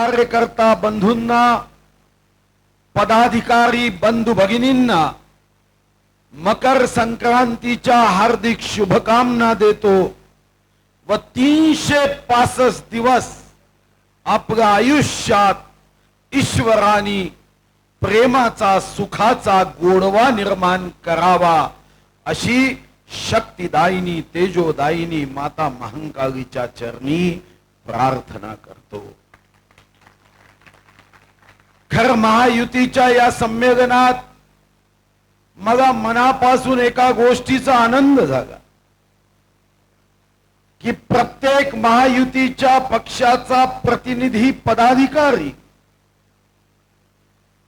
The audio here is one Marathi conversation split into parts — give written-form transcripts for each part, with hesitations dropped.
कार्यकर्ता बंधूंना, पदाधिकारी बंधू भगिनींना मकर संक्रांतीच्या हार्दिक शुभकामना देतो व 365 दिवस आपल्या आयुष्यात ईश्वरानी प्रेमाचा, सुखाचा गोडवा निर्माण करावा अशी शक्तिदायिनी, तेजोदायिनी माता महाकालीच्या चरणी प्रार्थना करतो। खर महायुतीच्या या संमेलनात मला मनापासून एका गोष्टीचा आनंद झाला की प्रत्येक महायुतीच्या पक्षाचा प्रतिनिधी, पदाधिकारी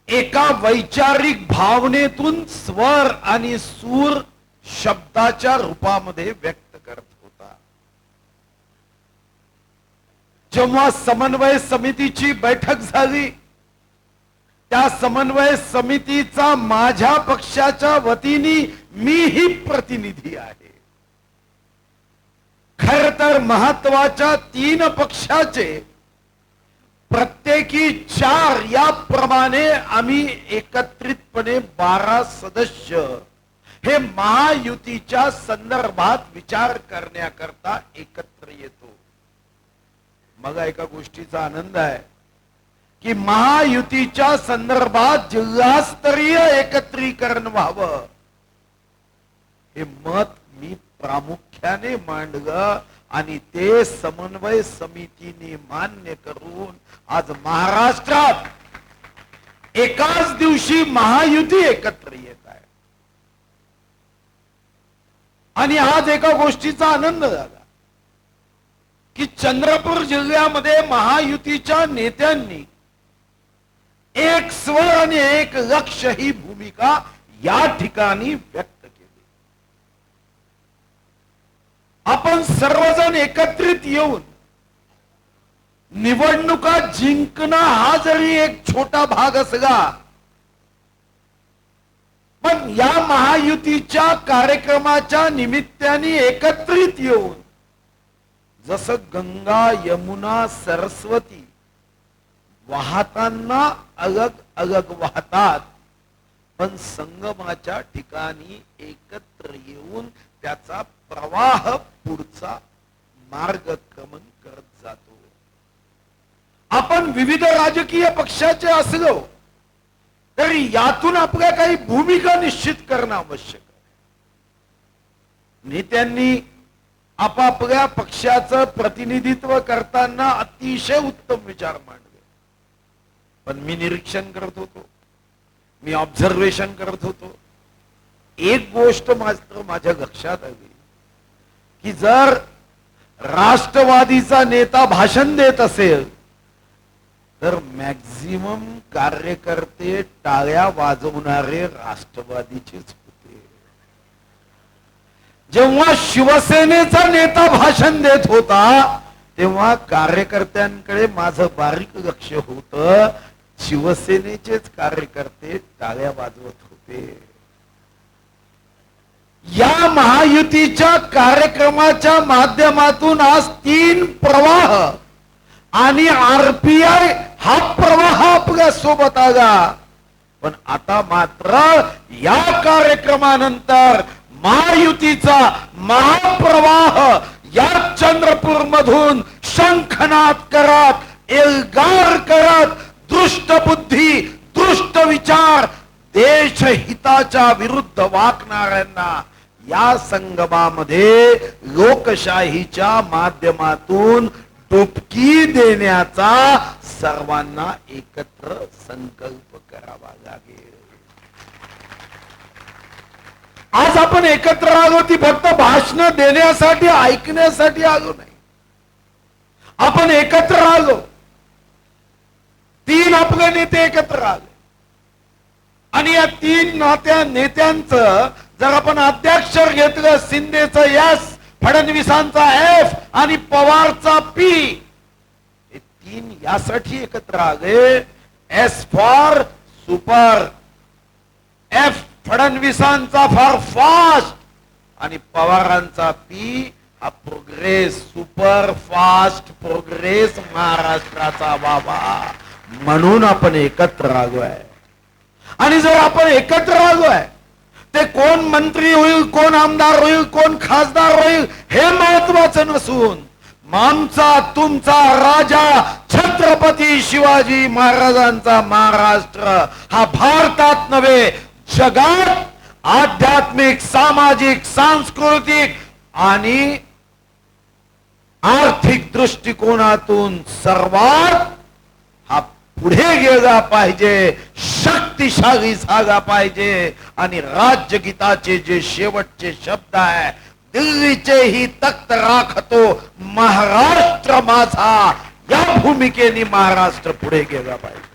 एका वैचारिक भावनेतून स्वर आणि सूर शब्दाच्या रूपामध्ये व्यक्त करत होता। जेव्हा समन्वय समितीची बैठक झाली, त्या समन्वय समितीचा माझ्या पक्षाच्या वतीने मीही प्रतिनिधी आहे। खर तर महत्वाच्या 3 पक्षाचे प्रत्येकी 4 याप्रमाणे आम्ही एकत्रितपणे 12 सदस्य हे महायुतीच्या संदर्भात विचार करण्याकरता एकत्र येतो। मला एका गोष्टीचा आनंद आहे की महायुतीच्या संदर्भात जिल्हास्तरीय एकत्रीकरण व्हावं हे मत मी प्रामुख्याने मांडलं आणि ते समन्वय समितीने मान्य करून आज महाराष्ट्रात एकाच दिवशी महायुती एकत्र येत आहे। आणि आज एका गोष्टीचा आनंद झाला की चंद्रपूर जिल्ह्यामध्ये महायुतीच्या नेत्यांनी एक स्वर आणि एक लक्ष ही भूमिका या ठिकाणी व्यक्त केली। आपण सर्वजण एकत्रित येऊन निवडणुका जिंकणं हा जरी एक छोटा भाग असला, पण या महायुतीच्या कार्यक्रमाच्या निमित्ताने एकत्रित येऊन जसं गंगा, यमुना, सरस्वती वाहताना अलग अलग वाहतात, पण संगमाच्या ठिकाणी एकत्र येऊन त्याचा प्रवाह पुढचा मार्गक्रमण करत जातो। आपण विविध राजकीय पक्षाचे असलो तरी यातून आपल्या काही भूमिका निश्चित करणं आवश्यक आहे। नेत्यांनी आपापल्या पक्षाचं प्रतिनिधित्व करताना अतिशय उत्तम विचार मांडले, पण मी निरीक्षण करत होतो, मी ऑब्झर्वेशन करत होतो। एक गोष्ट मात्र माझ्या लक्षात आली की जर राष्ट्रवादीचा नेता भाषण देत असेल तर मॅक्झिमम कार्यकर्ते टाळ्या वाजवणारे राष्ट्रवादीचेच होते। जेव्हा शिवसेनेचा नेता भाषण देत होता तेव्हा कार्यकर्त्यांकडे माझं बारीक लक्ष होतं, शिवसेनेचेच कार्यकर्ते टाळ्या वाजवत होते। या महायुतीच्या कार्यक्रमाच्या माध्यमातून आज 3 प्रवाह आणि आरपीआय हा प्रवाह आपल्या सोबत आला, पण आता मात्र या कार्यक्रमानंतर महायुतीचा महाप्रवाह या चंद्रपूर मधून शंखनाद करत, एल्गार करत, दृष्ट बुद्धी, दृष्ट विचार, देशहिताच्या विरुद्ध वागणाऱ्यांना या संगमामध्ये लोकशाहीच्या माध्यमातून डुबकी देण्याचा सर्वांना एकत्र संकल्प करावा लागेल। आज आपण एकत्र आलो ती फक्त भाषण देण्यासाठी, ऐकण्यासाठी आलो नाही। आपण एकत्र आलो, 3 आपले नेते एकत्र आले आणि या 3 नेत्यांचं जर आपण अध्यक्षर घेतलं, शिंदेचं एस, फडणवीसांचा एफ आणि पवारचा पी, हे 3 यासाठी एकत्र आले, एस फॉर सुपर, एफ फडणवीसांचा फॉर फास्ट आणि पवारांचा पी हा प्रोग्रेस, सुपर फास्ट प्रोग्रेस महाराष्ट्राचा बाबा। म्हणून आपण एकत्र आलोय. आणि जर आपण एकत्र आलोय, ते कोण मंत्री होईल, कोण आमदार होईल, कोण खासदार होईल हे महत्वाचं नसून आमचा तुमचा राजा छत्रपती शिवाजी महाराजांचा महाराष्ट्र हा भारतात नव्हे जगात आध्यात्मिक, सामाजिक, सांस्कृतिक आणि आर्थिक दृष्टिकोनातून सर्वात हा पुढे गेला पाहिजे, शक्तिशाली झाला पाहिजे. आणि राज्यगीताचे जे शेवटचे शब्द आहे, दिल्लीचे ही तख्त राखतो महाराष्ट्र माझा, या भूमिकेने महाराष्ट्र पुढे गेला पाहिजे.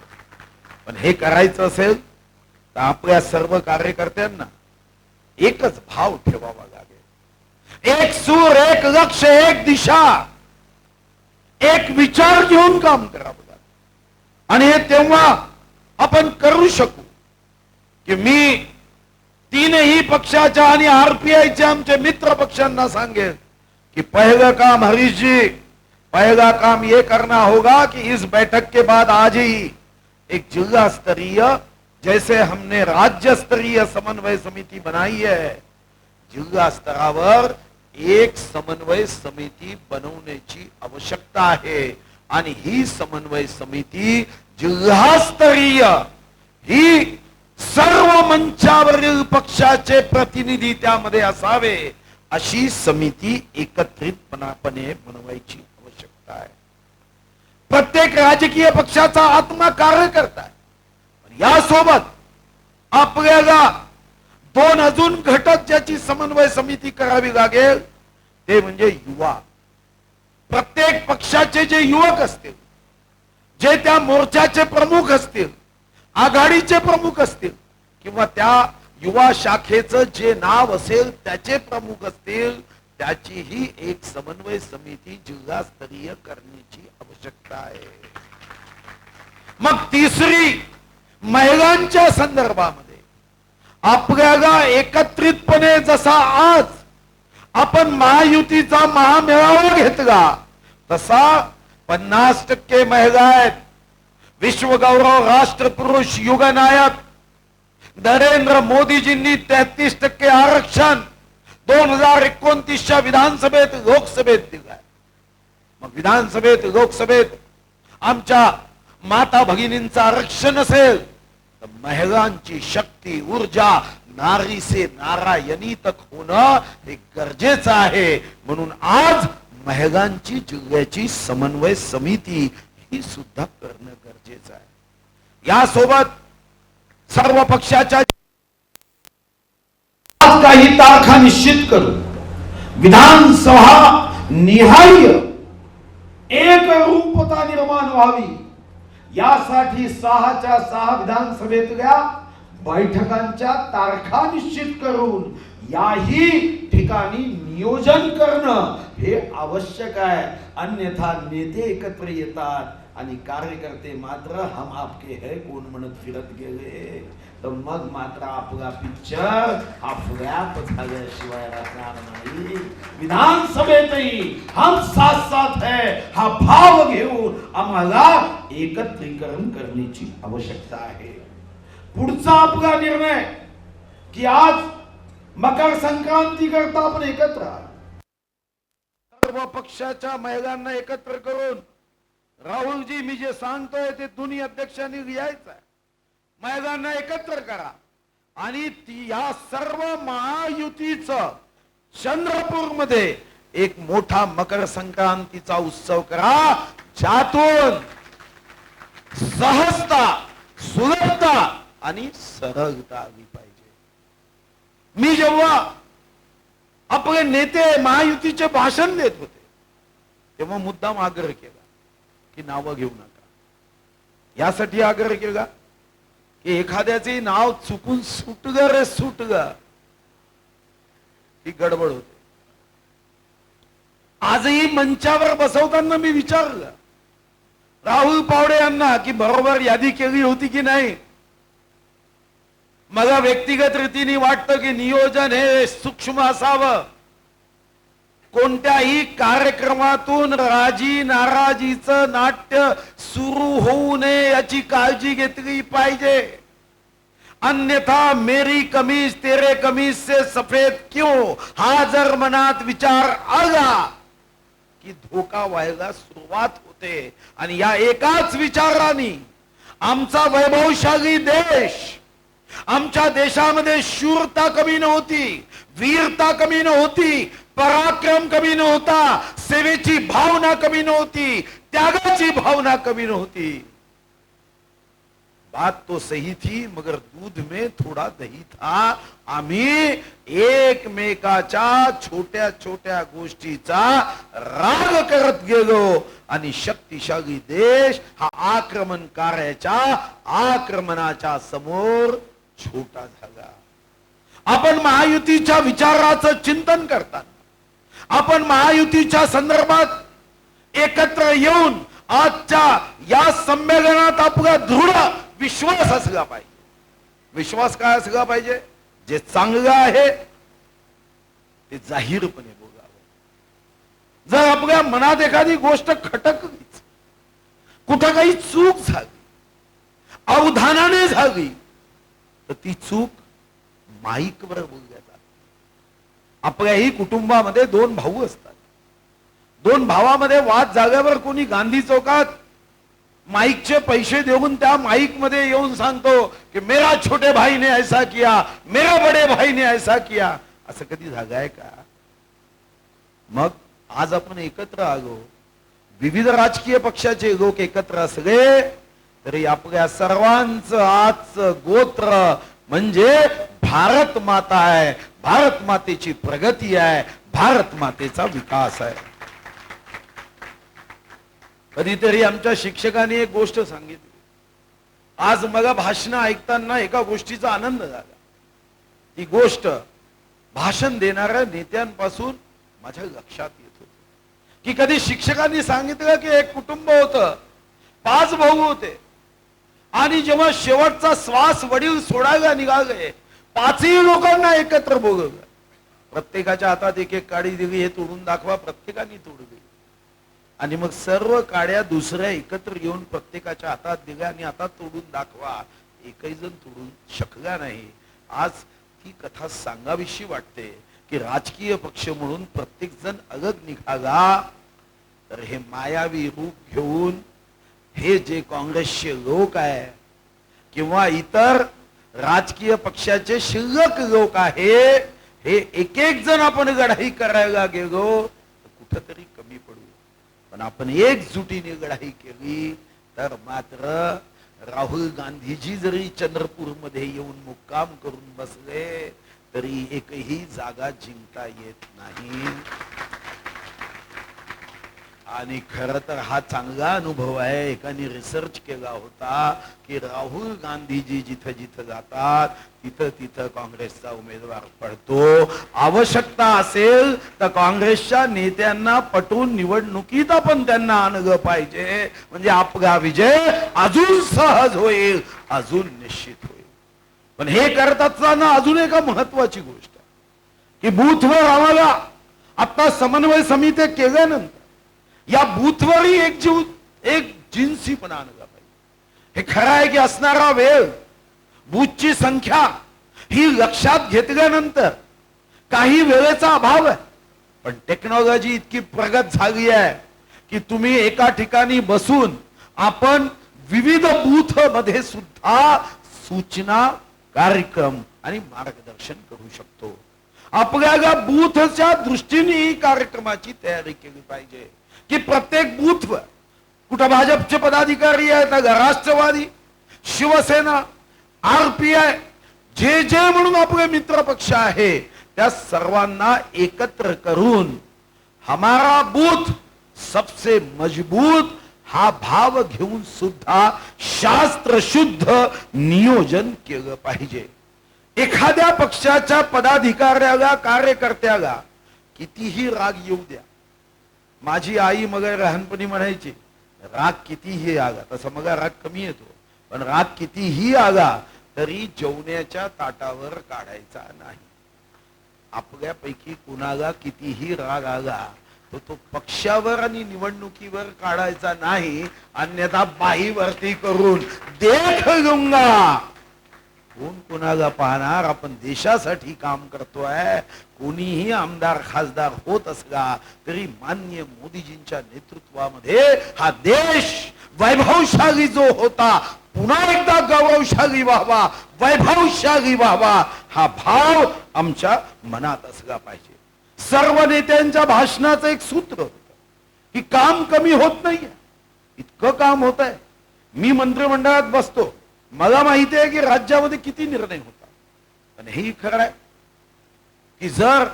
पण हे करायचं असेल तर आपल्या सर्व कार्यकर्त्यांना एकच भाव ठेवावा लागेल. एक सूर, एक लक्ष, एक दिशा, एक विचार घेऊन काम करावं लागेल. आणि हे तेव्हा आपण करू शकू की मी तीनही पक्षाच्या आणि आरपीआयच्या आमचे मित्र पक्षांना सांगेल कि पहला काम हरीश जी, पहला काम ये करना होगा कि इस बैठक के बाद आज ही एक जिला स्तरीय, जैसे हमने राज्य स्तरीय समन्वय समिति बनाई है, जिल्हा स्तरावर एक समन्वय समिति बनवण्याची आवश्यकता आहे. आणि ही समन्वय समिति जिल्हास्तरीय ही सर्व मंचावरील पक्षाचे प्रतिनिधी त्यामध्ये असावे, अशी समिती एकत्रितपणे बनवायची आवश्यकता आहे. प्रत्येक राजकीय पक्षाचा आत्मा कार्य करताय. यासोबत आपल्याला दोन अजून घटक ज्याची समन्वय समिती करावी लागेल ते म्हणजे युवा. प्रत्येक पक्षाचे जे युवक असतील, जे त्या मोर्चाचे प्रमुख असतील, आघाडीचे प्रमुख असतील, किंवा त्या युवा शाखेचं जे नाव असेल त्याचे प्रमुख असतील, त्याचीही एक समन्वय समिती जिल्हास्तरीय करण्याची आवश्यकता आहे. मग तिसरी, महिलांच्या संदर्भामध्ये आपल्याला एकत्रितपणे जसा आज आपण महायुतीचा महामेळावा घेतला तसा 50% महिला आहेत. विश्वगौरव राष्ट्रपुरुष युगनायक नरेंद्र मोदीजींनी 33% आरक्षण 2029च्या विधानसभेत लोकसभेत दिलाय. मग विधानसभेत लोकसभेत आमच्या माता भगिनींचं आरक्षण असेल तर महिलांची शक्ती, ऊर्जा नारी से नारायणी तक होणं हे गरजेचं आहे. म्हणून आज महिलांची जिल्ह्याची समन्वय समिती ही सुद्धा करणं गरजेचं आहे. यासोबत सर्व पक्षाच्या काही तारखा निश्चित करून विधानसभा निहाय एक रूपता निर्माण व्हावी, यासाठी 6च्या 6 विधानसभेतल्या बैठकांच्या तारखा निश्चित करून याही ठिकाणी नियोजन करणं हे आवश्यक आहे. अन्यथा नेते एकत्र येतात आणि कार्यकर्ते मात्र हम आपके है कोण म्हणत फिरत गेले तर मग मात्र आपला पिक्चर आपल्यात झाल्याशिवाय राहणार नाही. विधानसभेतही हम साथ साथ है हा भाव घेऊन आम्हाला एकत्रीकरण करण्याची आवश्यकता आहे. पुढचा आपला निर्णय की आज मकर संक्रांती करता आपण एकत्र सर्व पक्षाच्या महिलांना एकत्र करून, राहुलजी मी जे सांगतोय ते दोन्ही अध्यक्षांनी लिहायचं आहे, महिलांना एकत्र करा आणि या सर्व महायुतीचं चंद्रपूरमध्ये एक मोठा मकर संक्रांतीचा उत्सव करा, ज्यातून सहजता, सुलभता आणि सरळता आली पाहिजे. मी जेव्हा आपले नेते महायुतीचे भाषण देत होते तेव्हा मुद्दाम आग्रह केला की नावं घेऊ नका. यासाठी आग्रह केला की एखाद्याचे नाव चुकून सुटलं रे सुटलं ही गडबड होते. आजही मंचावर बसवताना मी विचारलं राहुल पावडे यांना की बरोबर यादी केली होती की नाही. मला व्यक्तिगत रीतीने वाटतं की नियोजन हे सूक्ष्म असावं, कोणत्याही कार्यक्रमातून राजी नाराजीचं नाट्य सुरू होऊ नये याची काळजी घेतली पाहिजे. अन्यथा मेरी कमीज तेरे कमीज से सफेद क्यों हा जर मनात विचार आला की धोका व्हायला सुरुवात होते. आणि या एकाच विचाराने आमचा वैभवशाली देश, आमच्या देशामध्ये शूरता कमी नव्हती, वीरता कमी नव्हती, पराक्रम कमी नव्हता, सेवेची भावना कमी नव्हती, त्यागाची भावना कमी नव्हती. बात तो सही थी मगर दूध में थोड़ा दही था. आम्ही एकमेकाच्या छोट्या छोट्या गोष्टीचा राग करत गेलो आणि शक्तिशाली देश हा आक्रमणकार्याच्या आक्रमणाच्या समोर छोटा झाला. आपण महायुतीच्या विचाराचं चिंतन करताना, आपण महायुतीच्या संदर्भात एकत्र येऊन आजच्या या संमेलनात आपला दृढ विश्वास असला पाहिजे. विश्वास काय असला पाहिजे? जे चांगलं आहे ते जाहीरपणे बोलावं. जर आपल्या मनात एखादी गोष्ट खटकलीच, कुठं काही चूक झाली, अवधानाने झाली, तर ती चूक माईकवर बोलल्या जाते. आपल्याही कुटुंबामध्ये दोन भाऊ असतात. दोन भावामध्ये वाद झाल्यावर कोणी गांधी चौकात माईकचे पैसे देऊन त्या माईक मध्ये येऊन सांगतो की मेरा छोटे भाई ने ऐसा किया, मेरा बड़े भाई ने ऐसा किया. असं कधी झालंय का? मग आज आपण एकत्र आलो, विविध राजकीय पक्षाचे लोक एकत्र असले तरी आपल्या सर्वांचं आजचं गोत्र म्हणजे भारत माता आहे, भारत मातेची प्रगती आहे, भारत मातेचा विकास आहे. कधीतरी आमच्या शिक्षकांनी एक गोष्ट सांगितली. आज मला भाषण ऐकताना एका गोष्टीचा आनंद झाला. ती गोष्ट भाषण देणाऱ्या नेत्यांपासून माझ्या लक्षात येत होती की कधी शिक्षकांनी सांगितलं की एक कुटुंब होतं, 5 भाऊ होते आणि जेव्हा शेवटचा श्वास वडील सोडायला निघाले, 5ही लोकांना एकत्र बोलवलं. प्रत्येकाच्या हातात एक एक काडी दिली, हे तोडून दाखवा. प्रत्येकाने तोडली आणि मग सर्व काड्या दुसऱ्या एकत्र घेऊन प्रत्येकाच्या हातात दिल्या आणि आता तोडून दाखवा. एकही जण तोडून शकला नाही. आज ती कथा सांगावीशी वाटते की राजकीय पक्ष म्हणून प्रत्येक जण अलग निघाला तर हे मायावी रूप घेऊन हे जे काँग्रेसचे लोक आहे किंवा इतर राजकीय पक्षाचे शिल्लक लोक आहे, हे एक एक जण आपण लढाई करायला गेलो तर कुठंतरी कमी पडू. पण आपण एकजुटीने लढाई केली तर मात्र राहुल गांधीजी जरी चंद्रपूर मध्ये येऊन मुक्काम करून बसले तरी एकही जागा जिंकता येत नाही. आणि खरं तर हा चांगला अनुभव आहे. एकाने रिसर्च केला होता की राहुल गांधीजी जिथं जिथं जातात तिथं तिथं काँग्रेसचा उमेदवार पडतो. आवश्यकता असेल तर काँग्रेसच्या नेत्यांना पटवून निवडणुकीत आपण त्यांना आणलं पाहिजे, म्हणजे आपला विजय अजून सहज होईल, अजून निश्चित होईल. पण हे करत असताना अजून एका महत्वाची गोष्ट की बूथवर आम्हाला आता समन्वय समिती केल्यानंतर या बूथवरही एक जिन्सीपणा आणला पाहिजे. हे खरं आहे की असणारा वेळ, बूथची संख्या ही लक्षात घेतल्यानंतर काही वेळेचा अभाव आहे. पण टेक्नॉलॉजी इतकी प्रगत झाली आहे की तुम्ही एका ठिकाणी बसून आपण विविध बूथ मध्ये सुद्धा सूचना, कार्यक्रम आणि मार्गदर्शन करू शकतो. आपल्याला बूथच्या दृष्टीने ही कार्यक्रमाची तयारी केली पाहिजे की प्रत्येक बूथवर कुठं भाजपचे पदाधिकारी आहेत, राष्ट्रवादी, शिवसेना, आरपीआय, जे जे म्हणून आपले मित्र पक्ष आहे त्या सर्वांना एकत्र करून हमारा बूथ सबसे मजबूत हा भाव घेऊन सुद्धा शास्त्र शुद्ध नियोजन केलं पाहिजे. एखाद्या पक्षाच्या पदाधिकाऱ्याला, कार्यकर्त्याला कितीही राग येऊ द्या. माझी आई मग लहानपणी म्हणायची राग कितीही आला, तसा मग राग कमी येतो, पण राग कितीही आला तरी जेवण्याच्या ताटावर काढायचा नाही. आपल्यापैकी कुणाला कितीही राग आला तो पक्षावर आणि निवडणुकीवर काढायचा नाही, अन्यथा बाहीवरती करून देख लूंगा. कोण कुणाला पाहणार? आपण देशासाठी काम करतोय. कोणीही आमदार खासदार होत असला तरी माननीय मोदीजींच्या नेतृत्वामध्ये हा देश वैभवशाली जो होता पुन्हा एकदा गौरवशाली व्हावा, वैभवशाली व्हावा, हा भाव आमच्या मनात असला पाहिजे. सर्व नेत्यांच्या भाषणाचं एक सूत्र होतं की काम कमी होत नाहीये, इतकं काम होत आहे. मी मंत्रिमंडळात बसतो, मला माहिती आहे की राज्यामध्ये किती निर्णय होतात. पण हेही खरं आहे की जर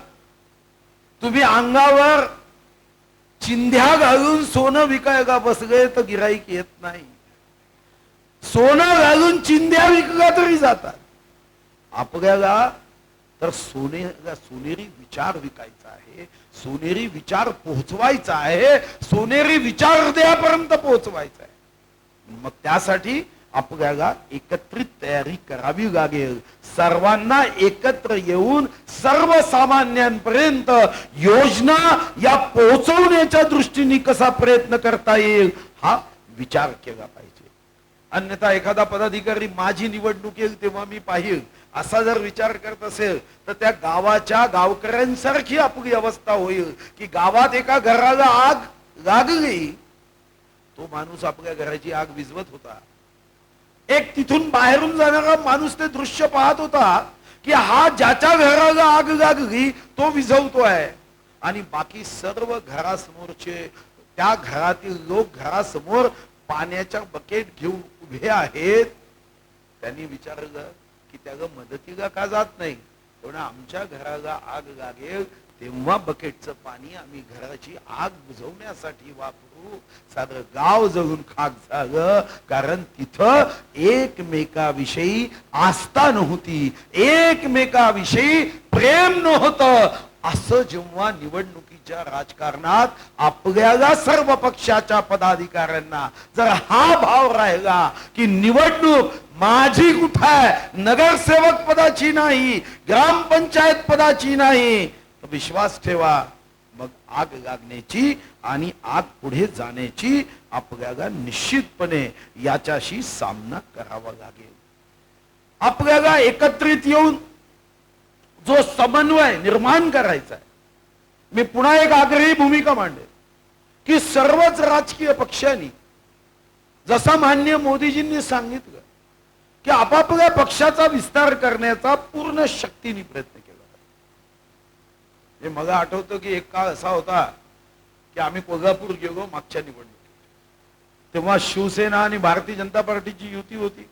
तुम्ही अंगावर चिंध्या घालून सोनं विकायला बसले तर गिराईक येत नाही. सोनं घालून चिंध्या विकला तरी जातात. आपल्याला तर सोनेरी विचार विकायचा आहे, सोनेरी विचार पोहोचवायचा आहे, सोनेरी विचार हृदयापर्यंत पोहोचवायचा आहे. मग त्यासाठी आपल्याला एकत्रित तयारी करावी लागेल. सर्वांना एकत्र येऊन सर्वसामान्यांपर्यंत योजना या पोहोचवण्याच्या दृष्टीने कसा प्रयत्न करता येईल हा विचार केला पाहिजे. अन्यथा एखादा पदाधिकारी माझी निवडणूक येईल तेव्हा मी पाहिल असा जर विचार करत असेल तर त्या गावाच्या गावकऱ्यांसारखी आपली अवस्था होईल की गावात एका घराला आग लागली, तो माणूस आपल्या घराची आग विझवत होता. एक तिथून बाहेरून जाणारा माणूस ते दृश्य पाहत होता की हा ज्याच्या घराला आग लागली तो विझवतोय आणि बाकी सर्व घरासमोरचे त्या घरातील लोक घरासमोर पाण्याच्या बकेट घेऊन उभे आहेत. त्यांनी विचारलं की त्याला मदतीला का जात नाही? पण आमच्या घराला आग लागेल तेव्हा बकेटचं पाणी आम्ही घराची आग बुझवण्यासाठी वापरू. साधं गाव जळून खाक झालं कारण तिथं एकमेकाविषयी आस्था नव्हती, एकमेकाविषयी प्रेम नव्हतं. असं जेव्हा निवडणुकीच्या राजकारणात आपल्याला सर्व पक्षाच्या पदाधिकाऱ्यांना जर हा भाव राहिला की निवडणूक माझी कुठं आहे, नगरसेवक पदाची नाही, ग्रामपंचायत पदाची नाही, तर विश्वास ठेवा मग आग लागण्याची आणि आग पुढे जाण्याची आपल्याला निश्चितपणे याच्याशी सामना करावा लागेल. आपल्याला एकत्रित येऊन जो समन्वय निर्माण करायचा आहे, मी पुन्हा एक आग्रही भूमिका मांडेल की सर्वच राजकीय पक्षांनी जसा माननीय मोदीजींनी सांगितलं की आपापल्या पक्षाचा विस्तार करण्याचा पूर्ण शक्तीने प्रयत्न केला. हे मला आठवतं की एक काळ असा होता की आम्ही कोल्हापूर गेलो मागच्या निवडणुकीत, तेव्हा शिवसेना आणि भारतीय जनता पार्टीची युती होती.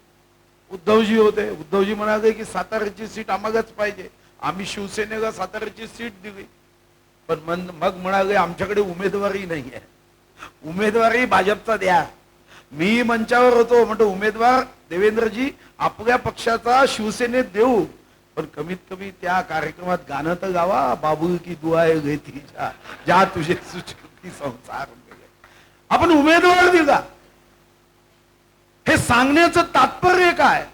उद्धवजी होते. उद्धवजी म्हणाले की साताऱ्याची सीट आम्हालाच पाहिजे. आम्ही शिवसेनेला साताऱ्याची सीट दिली, पण मग म्हणाले आमच्याकडे उमेदवारी नाही आहे, उमेदवारी भाजपचा द्या. मी मंचावर होतो, म्हणतो उमेदवार देवेंद्रजी आपल्या पक्षाचा शिवसेनेत देऊ, पण कमीत कमी त्या कार्यक्रमात गाणं तर गावा, बाबू की दुआए घेती ज्या तुझे सुचती संसार. आपण उमेदवार दिला. हे सांगण्याचं तात्पर्य काय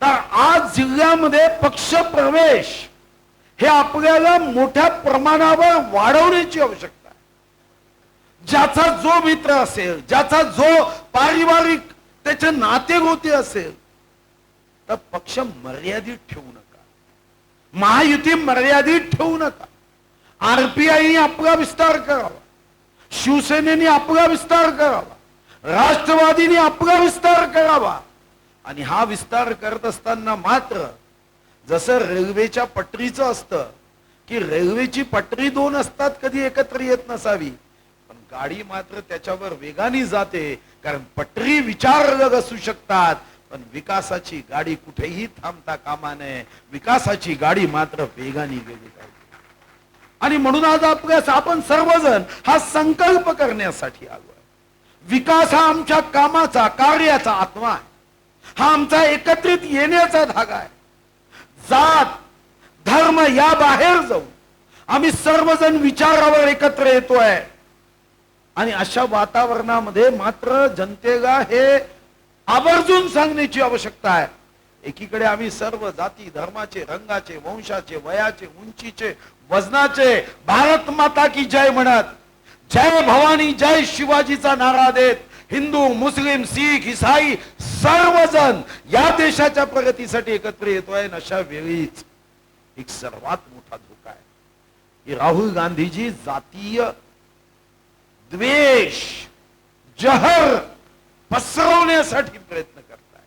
तर आज जिल्ह्यामध्ये पक्ष प्रवेश हे आपल्याला मोठ्या प्रमाणावर वाढवण्याची आवश्यकता आहे. ज्याचा जो मित्र असेल, ज्याचा जो पारिवारिक त्याचे नातेगोते असेल, तर पक्ष मर्यादित ठेवू नका, महायुती मर्यादित ठेवू नका. आरपीआयने आपला विस्तार करावा, शिवसेनेने आपला विस्तार करावा, राष्ट्रवादीने आपला विस्तार करावा. आणि हा विस्तार करत असताना मात्र जसं रेल्वेच्या पटरीचं असतं की रेल्वेची पटरी दोन असतात, कधी एकत्र येत नसावी, पण गाडी मात्र त्याच्यावर वेगाने जाते कारण पटरी विचारलग असू शकतात, पण विकासाची गाडी कुठेही थांबता कामा नये. विकासाची गाडी मात्र वेगाने गेली पाहिजे. आणि म्हणून आज आपण सर्वजण हा संकल्प करण्यासाठी आलो. विकास हा आमच्या कामाचा कार्याचा आत्मा आहे. हा आमचा एकत्रित येण्याचा धागा आहे. जात धर्म या बाहेर जाऊन आम्ही सर्वजण विचारावर एकत्र येतोय. आणि अशा वातावरणामध्ये मात्र जनतेला हे आवर्जून सांगण्याची आवश्यकता आहे एकीकडे आम्ही सर्व जाती धर्माचे, रंगाचे, वंशाचे, वयाचे, उंचीचे, वजनाचे भारत माता की जय म्हणत, जय भवानी जय शिवाजीचा नारा देत हिंदू, मुस्लिम, शीख, ईसाई सर्वजण या देशाच्या प्रगतीसाठी एकत्र येतोय. अशा वेळीच एक सर्वात मोठा धोका आहे की राहुल गांधीजी जातीय द्वेष, जहर पसरवण्यासाठी प्रयत्न करताय.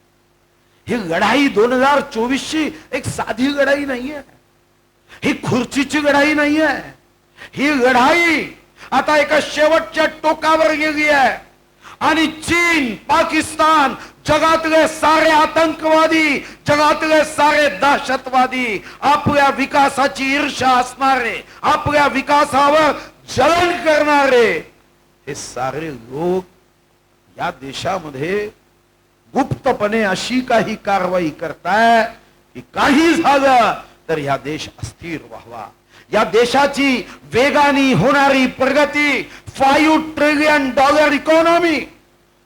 ही लढाई 2024ची एक साधी लढाई नाहीये, ही खुर्चीची लढाई नाहीये. ही लढाई आता एका शेवटच्या टोकावर गेली आहे आणि चीन, पाकिस्तान, जगातले सारे आतंकवादी, जगातले सारे दहशतवादी, आपल्या विकासाची ईर्ष्या असणारे, आपल्या विकासावर जलन करणारे हे सारे लोक या देशामध्ये गुप्तपणे अशी काही कारवाई करताय की काही झालं तर या देश अस्थिर व्हावा. या देशाची वेगाने होणारी प्रगती, $5 ट्रिलियन इकॉनॉमी.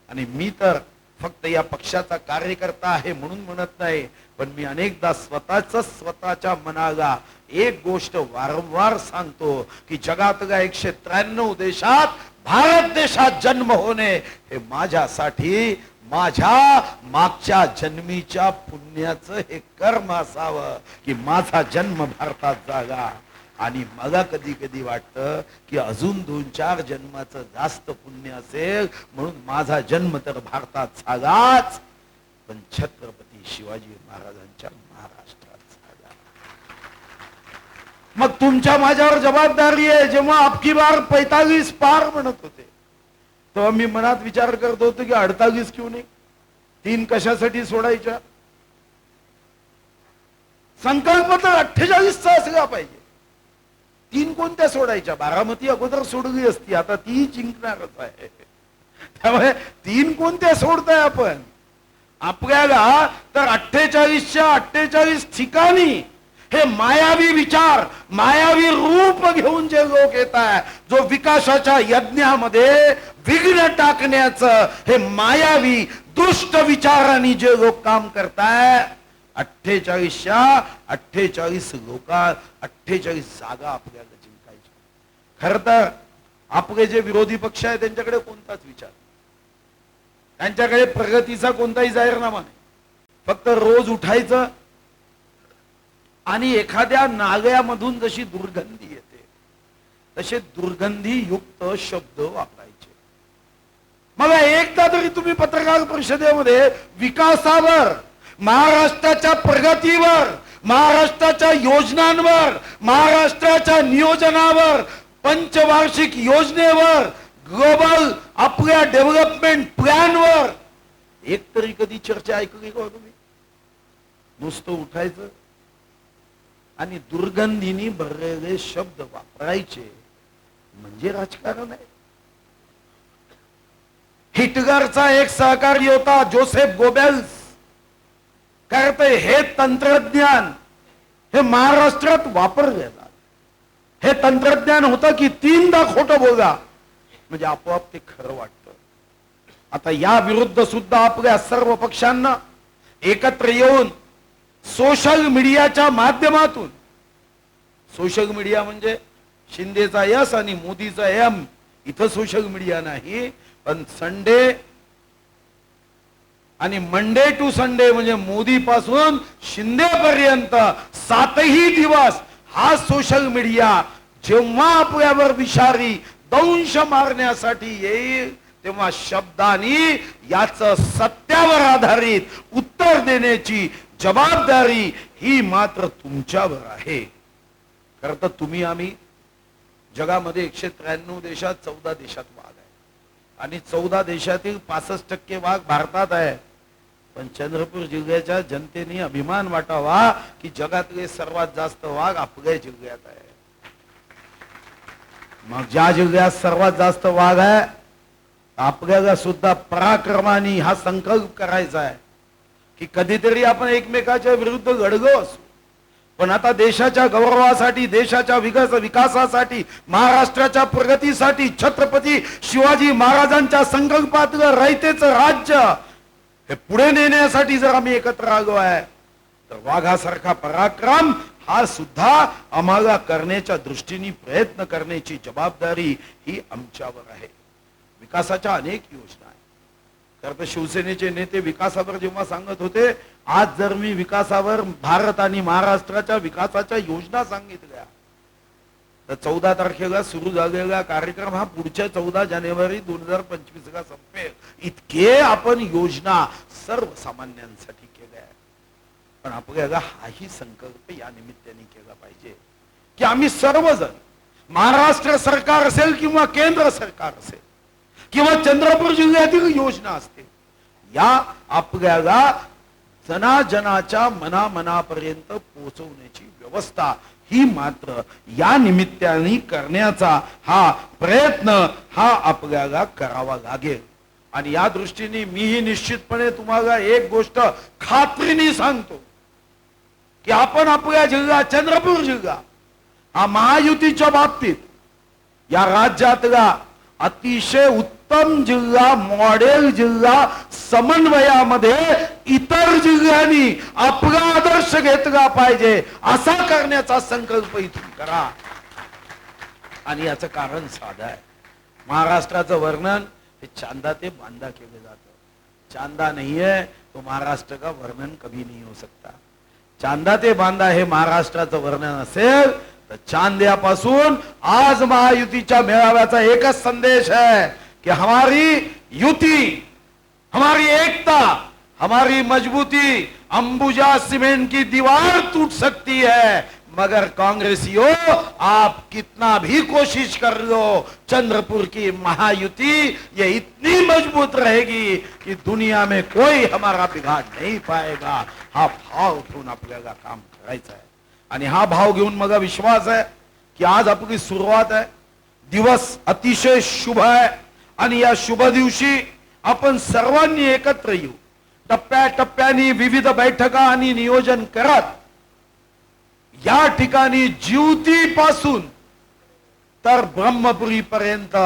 आणि मी तर फक्त या पक्षाचा कार्यकर्ता आहे म्हणून म्हणत नाही, पण मी अनेकदा स्वतःच्या मनाला एक गोष्ट वारंवार सांगतो की जगातल्या 193 देशात भारत देशात जन्म होणे हे माझ्यासाठी माझ्या मागच्या जन्मीच्या पुण्याचं हे कर्म असावं की माझा जन्म भारतात जागा. आणि मला कधी कधी वाटतं की अजून 2-4 जन्माचं जास्त पुण्य असेल म्हणून माझा जन्म तर भारतात झालाच, पण छत्रपती शिवाजी महाराजांच्या महाराष्ट्रात झाला. मग तुमच्या माझ्यावर जबाबदारी आहे. जेव्हा अबकी बार 45 पार म्हणत होते तेव्हा मी मनात विचार करत होतो की 48 क्यों नाही, 3 कशासाठी सोडायच्या. संकल्प तर 48चा असला पाहिजे. 3 कोणत्या सोडायच्या. बारामती अगोदर सोडली असती, आता ती जिंकणारच आहे. त्यामुळे 3 कोणत्या सोडताय आपण. आपल्याला तर 48च्या 48 ठिकाणी हे मायावी विचार, मायावी रूप घेऊन जे लोक येत आहे, जो विकासाच्या यज्ञामध्ये विघ्न टाकण्याचं हे मायावी दुष्ट विचारांनी जे लोक काम करताय, 48च्या 48 लोक 48 जागा आपल्याला जिंकायच्या. खर तर आपले जे विरोधी पक्ष आहे त्यांच्याकडे कोणताच विचार, त्यांच्याकडे प्रगतीचा कोणताही जाहीरनामा नाही. फक्त रोज उठायचं आणि एखाद्या नागयामधून जशी दुर्गंधी येते तसे दुर्गंधी युक्त शब्द वापरायचे. मला एकदा तरी तुम्ही पत्रकार परिषदेमध्ये विकासावर, महाराष्ट्राच्या प्रगतीवर, महाराष्ट्राच्या योजनांवर, महाराष्ट्राच्या नियोजनावर, पंचवार्षिक योजनेवर, ग्लोबल आपल्या डेव्हलपमेंट प्लॅनवर एक तरी कधी चर्चा ऐकली का तुम्ही. नुसतं उठायचं आणि दुर्गंधीनी भरलेले शब्द वापरायचे म्हणजे राजकारण आहे. हिटलरचा एक सहकारी होता जोसेफ गोबेल्स, करते हे तंत्रज्ञान हे महाराष्ट्रात वापरले जात. हे तंत्रज्ञान होतं की 3दा खोटं बोला म्हणजे आपोआप ते खरं वाटतं. आता या विरुद्ध सुद्धा आपल्या सर्व पक्षांना एकत्र येऊन सोशल मीडियाच्या माध्यमातून, सोशल मीडिया म्हणजे शिंदेचा यस आणि मोदीचा एम, इथं सोशल मीडिया नाही, पण संडे आणि मंडे टू संडे म्हणजे मोदी पासून शिंदे पर्यंत 7ही दिवस हा सोशल मीडिया जेव्हा आपल्यावर विषारी दंश मारण्यासाठी येईल तेव्हा शब्दांनी याचं सत्यावर आधारित उत्तर देण्याची जबाबदारी ही मात्र तुमच्यावर आहे. खरं तर तुम्ही आम्ही जगामध्ये 193 देशात 14 देशात वाघ आहे आणि 14 देशातील 65% वाघ भारतात आहे. पण चंद्रपूर जिल्ह्याच्या जनतेने अभिमान वाटावा की जगातले सर्वात जास्त वाघ आपल्या जिल्ह्यात आहे. मग ज्या जिल्ह्यात सर्वात जास्त वाघ आहे आपल्याला सुद्धा पराक्रमाने हा संकल्प करायचा आहे की कधीतरी आपण एकमेकाच्या विरुद्ध लढलो असू, पण आता देशाच्या गौरवासाठी, देशाच्या विकासासाठी, महाराष्ट्राच्या प्रगतीसाठी, छत्रपती शिवाजी महाराजांच्या संकल्पातलं रयतेचं राज्य हे पुढे नेण्यासाठी जर आम्ही एकत्र आलो आहे तर वाघासारखा पराक्रम हा सुद्धा आम्हाला करण्याच्या दृष्टीने प्रयत्न करण्याची जबाबदारी ही आमच्यावर आहे. विकासाच्या अनेक योजना आहेत. खरं तर शिवसेनेचे नेते विकासावर जेव्हा सांगत होते, आज जर मी विकासावर भारत आणि महाराष्ट्राच्या विकासाच्या योजना सांगितल्या तर 14 तारखेला सुरू झालेला कार्यक्रम हा पुढच्या 14 जानेवारी 2025 ला संपेल. इतके आपण योजना सर्वसामान्यांसाठी केल्या. पण आपल्याला हाही संकल्प या निमित्ताने केला पाहिजे की आम्ही सर्वजण, महाराष्ट्र सरकार असेल किंवा केंद्र सरकार असेल किंवा चंद्रपूर जिल्ह्यातील योजना असतील, या आपल्याला जनाजनाच्या मनामनापर्यंत पोहोचवण्याची व्यवस्था ही मात्र या निमित्ताने करण्याचा हा प्रयत्न हा आपल्याला करावा लागेल. आणि या दृष्टीने मीही निश्चितपणे तुम्हाला एक गोष्ट खात्रीने सांगतो की आपण आपल्या जिल्हा चंद्रपूर जिल्हा हा महायुतीच्या बाबतीत या राज्यातला अतिशय उत्तम जिल्हा, मॉडेल जिल्हा, समन्वयामध्ये इतर जिल्ह्यांनी आपला आदर्श घेतला पाहिजे असा करण्याचा संकल्प इथून करा. आणि याचं कारण साधं आहे. महाराष्ट्राचं वर्णन हे चांदा ते बांदा केलं जातं. चांदा नहीं है तो महाराष्ट्र का वर्णन कभी नहीं हो सकता. चांदा ते बांदा हे महाराष्ट्राचं वर्णन असेल तर चांद्यापासून आज महायुतीच्या मेळाव्याचा एकच संदेश है कि हमारी युति, हमारी एकता, हमारी मजबूती अंबुजा सीमेंट की दीवार टूट सकती है, मगर कांग्रेसियों आप कितना भी कोशिश कर लो, चंद्रपुर की महायुति ये इतनी मजबूत रहेगी कि दुनिया में कोई हमारा बिगाड़ नहीं पाएगा. हा भाव घेऊन आपल्याला काम करायचं आहे. आणि हा भाव घेऊन मला विश्वास आहे की आज आपली सुरुवात आहे. दिवस अतिशय शुभ आहे आणि या शुभ दिवशी आपण सर्वांनी एकत्र येऊ. टप्प्याटप्प्याने विविध बैठका आणि नियोजन करत या ठिकाणी ज्योतीपासून तर ब्रह्मपुरी पर्यंत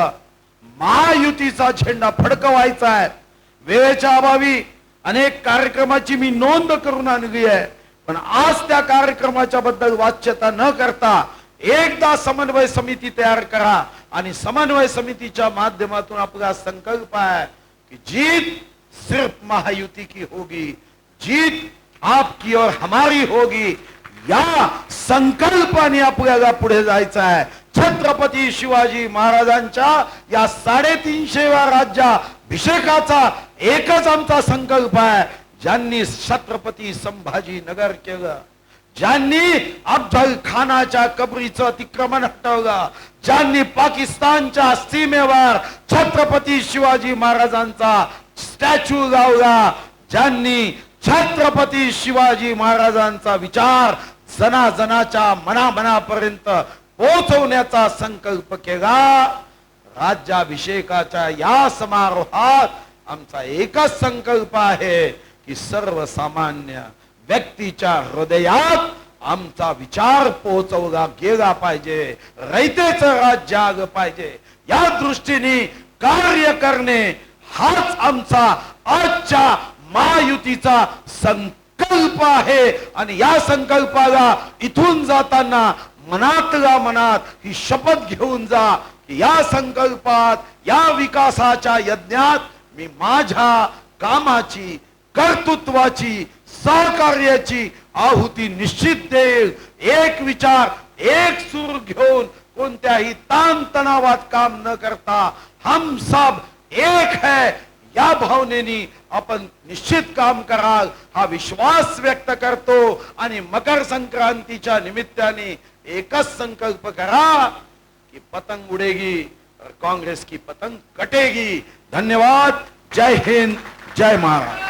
महायुतीचा झेंडा फडकवायचा आहे. वेळेच्या अभावी अनेक कार्यक्रमाची मी नोंद करून आणली आहे, पण आज त्या कार्यक्रमाच्या बद्दल वाच्यता न करता एकदा समन्वय समिती तयार करा आणि समन्वय समितीच्या माध्यमातून आपला संकल्प आहे कि जीत सिर्फ महायुति की होगी, जीत आपकी और हमारी होगी. या संकल्पाने आपल्याला पुढे जायचं आहे. छत्रपती शिवाजी महाराजांच्या या 350व्या राज्याभिषेकाचा एकच आमचा संकल्प आहे. ज्यांनी छत्रपती संभाजी नगर केलं, ज्यांनी अफजल खानाच्या कबरीचं अतिक्रमण हटवलं, ज्यांनी पाकिस्तानच्या सीमेवर छत्रपती शिवाजी महाराजांचा स्टॅच्यू लावला, ज्यांनी छत्रपती शिवाजी महाराजांचा विचार जनाजनाच्या मनामनापर्यंत पोहोचवण्याचा संकल्प केला. राज्याभिषेकाच्या या समारोहात आमचा एकच संकल्प आहे की सर्वसामान्य व्यक्तीच्या हृदयात आमचा विचार पोहोचवला गेला पाहिजे. रयतेचं राज्य आलं पाहिजे. या दृष्टीने कार्य करणे हाच आमचा आजच्या महायुतीचा संकल्प आहे. आणि या संकल्पाला इथून जाताना मनातल्या मनात ही शपथ घेऊन जा की या संकल्पात, या विकासाच्या यज्ञात मी माझ्या कामाची, कर्तृत्वाची, सहकार्याची आहुती निश्चित देईल. एक विचार, एक सूर घेऊन कोणत्याही ताणतणावात काम न करता हम सब एक है या भावनेने आपण निश्चित काम कराल हा विश्वास व्यक्त करतो. आणि मकर संक्रांतीच्या निमित्ताने एकच संकल्प करा कि पतंग उड़ेगी और कांग्रेस की पतंग कटेगी. धन्यवाद. जय हिंद, जय महाराष्ट्र.